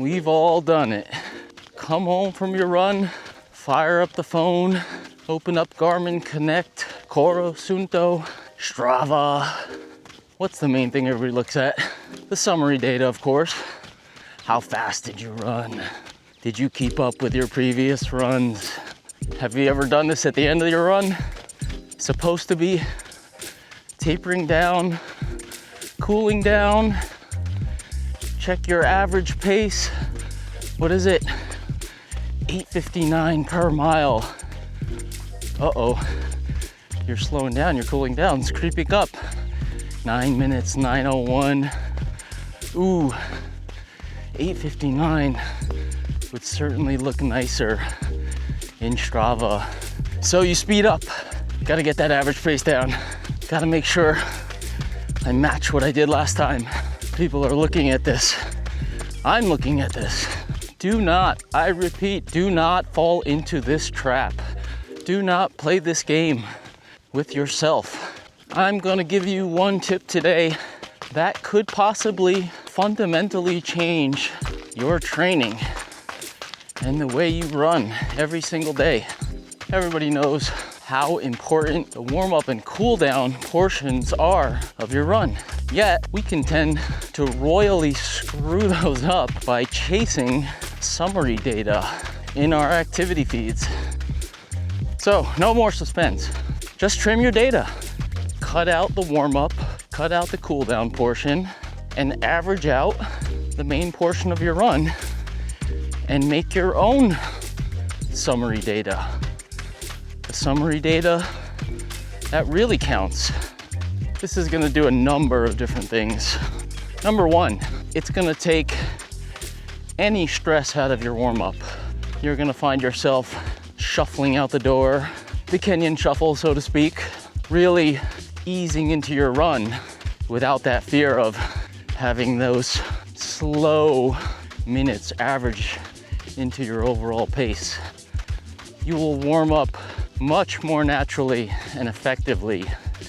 We've all done it. Come home from your run, fire up the phone, open up Garmin Connect, Coro, Sunto, STRAVA. What's the main thing everybody looks at? The summary data, of course. How fast did you run? Did you keep up with your previous runs? Have you ever done this at the end of your run? Supposed to be tapering down, cooling down. Check your average pace. What is it? 8:59 per mile. Uh-oh, you're slowing down, you're cooling down, it's creeping up. 9 minutes, 9:01. Ooh, 8:59 would certainly look nicer in Strava. So you speed up. Gotta get that average pace down. Gotta make sure I match what I did last time. People are looking at this. I'm looking at this. Do not, I repeat, do not fall into this trap. Do not play this game with yourself. I'm gonna give you one tip today that could possibly fundamentally change your training and the way you run every single day. Everybody knows how important the warm-up and cool-down portions are of your run. Yet, we can tend to royally screw those up by chasing summary data in our activity feeds. So, no more suspense. Just trim your data. Cut out the warm-up, cut out the cool-down portion, and average out the main portion of your run and make your own summary data. The summary data that really counts. This is gonna do a number of different things. Number one, it's gonna take any stress out of your warm-up. You're gonna find yourself shuffling out the door, the Kenyan shuffle, so to speak, really easing into your run without that fear of having those slow minutes average into your overall pace. You will warm up much more naturally and effectively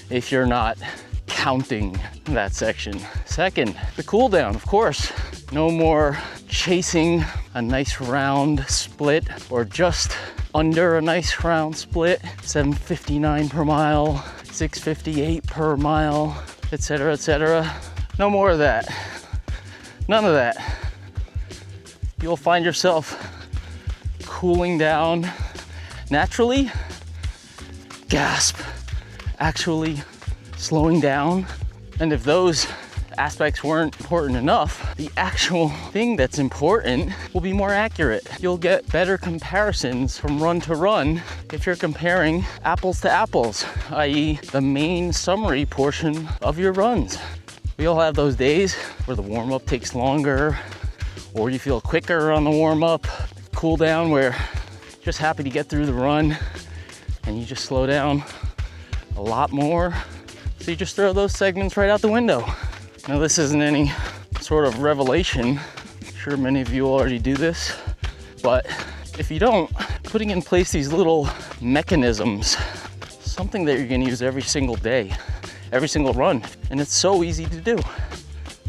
if you're not counting that section. Second, the cool down, of course. No more chasing a nice round split or just under a nice round split. 7:59 per mile, 6:58 per mile, etc., etc. No more of that. None of that. You'll find yourself cooling down naturally, gasp, actually slowing down. And if those aspects weren't important enough, the actual thing that's important will be more accurate. You'll get better comparisons from run to run if you're comparing apples to apples, i.e. the main summary portion of your runs. We all have those days where the warm-up takes longer, or you feel quicker on the warm-up, cool down where you're just happy to get through the run and you just slow down a lot more. So you just throw those segments right out the window. Now this isn't any sort of revelation. I'm sure many of you already do this, but if you don't, putting in place these little mechanisms, something that you're gonna use every single day, every single run, and it's so easy to do.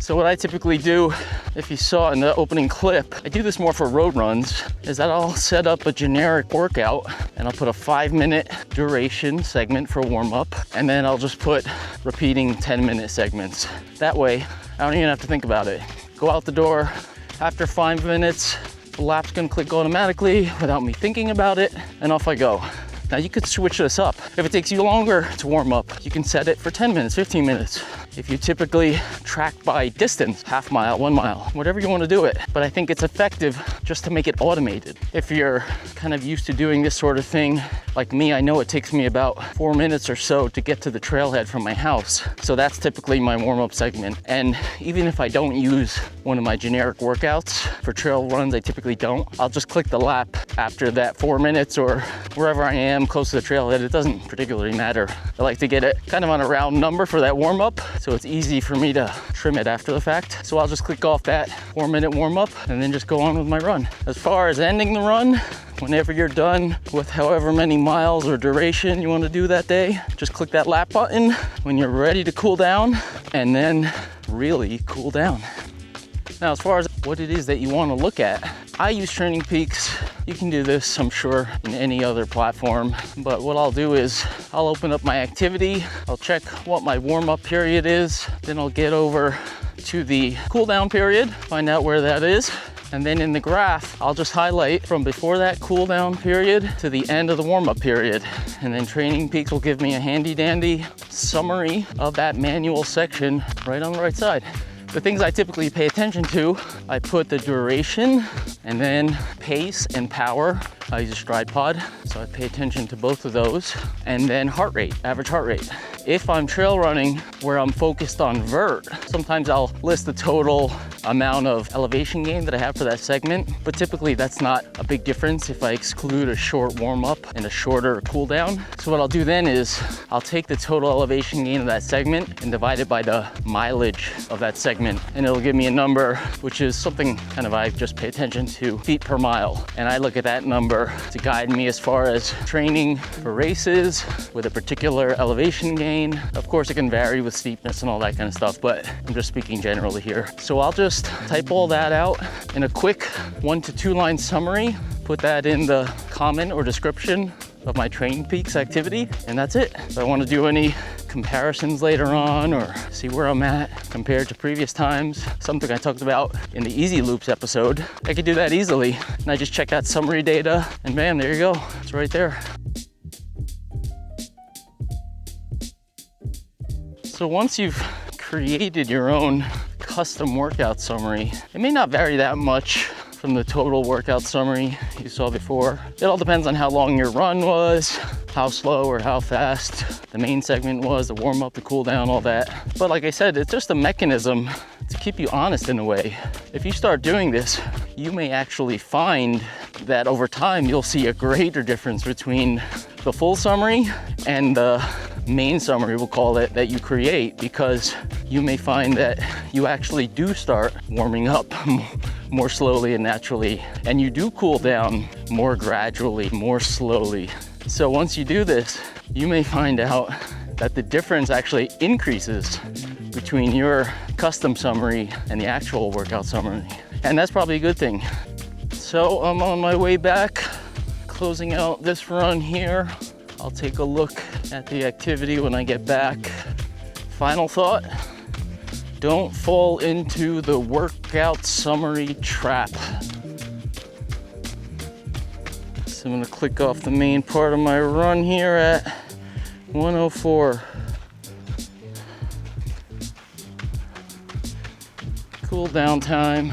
So what I typically do, if you saw in the opening clip, I do this more for road runs, is that I'll set up a generic workout and I'll put a 5-minute duration segment for warm up, and then I'll just put repeating 10-minute segments. That way, I don't even have to think about it. Go out the door, after 5 minutes, the lap's gonna click automatically without me thinking about it, and off I go. Now you could switch this up. If it takes you longer to warm up, you can set it for 10 minutes, 15 minutes. If you typically track by distance, half mile, 1 mile, whatever you want to do it. But I think it's effective just to make it automated. If you're kind of used to doing this sort of thing, like me, I know it takes me about 4 minutes or so to get to the trailhead from my house. So that's typically my warm-up segment. And even if I don't use one of my generic workouts for trail runs, I typically don't. I'll just click the lap after that 4 minutes or wherever I am close to the trailhead. It doesn't particularly matter. I like to get it kind of on a round number for that warm-up, so it's easy for me to trim it after the fact. So I'll just click off that 4-minute warm-up and then just go on with my run. As far as ending the run, whenever you're done with however many miles or duration you want to do that day, just click that lap button when you're ready to cool down and then really cool down. Now, as far as what it is that you want to look at, I use TrainingPeaks. You can do this, I'm sure, in any other platform. But what I'll do is I'll open up my activity. I'll check what my warm-up period is. Then I'll get over to the cool down period, find out where that is. And then in the graph, I'll just highlight from before that cool down period to the end of the warm-up period. And then TrainingPeaks will give me a handy dandy summary of that manual section right on the right side. The things I typically pay attention to, I put the duration and then pace and power. I use a stride pod, so I pay attention to both of those. And then heart rate, average heart rate. If I'm trail running where I'm focused on vert, sometimes I'll list the total amount of elevation gain that I have for that segment, but typically that's not a big difference if I exclude a short warm up and a shorter cool down. So what I'll do then is I'll take the total elevation gain of that segment and divide it by the mileage of that segment. And it'll give me a number, which is something kind of I just pay attention to, feet per mile. And I look at that number to guide me as far as training for races with a particular elevation gain. Of course, it can vary with steepness and all that kind of stuff, but I'm just speaking generally here. So I'll just type all that out in a quick 1 to 2 line summary, put that in the comment or description of my TrainingPeaks activity, and that's it. If I want to do any comparisons later on or see where I'm at compared to previous times, something I talked about in the Easy Loops episode, I could do that easily. And I just check that summary data and bam, there you go. It's right there. So once you've created your own custom workout summary, it may not vary that much from the total workout summary you saw before. It all depends on how long your run was, how slow or how fast the main segment was, the warm up, the cool down, all that. But like I said, it's just a mechanism to keep you honest in a way. If you start doing this, you may actually find that over time you'll see a greater difference between the full summary and the main summary, we'll call it, that you create, because you may find that you actually do start warming up more slowly and naturally, and you do cool down more gradually, more slowly. So once you do this, you may find out that the difference actually increases between your custom summary and the actual workout summary. And that's probably a good thing. So I'm on my way back, closing out this run here. I'll take a look at the activity when I get back. Final thought, don't fall into the workout summary trap. So I'm gonna click off the main part of my run here at 104. Cool down time.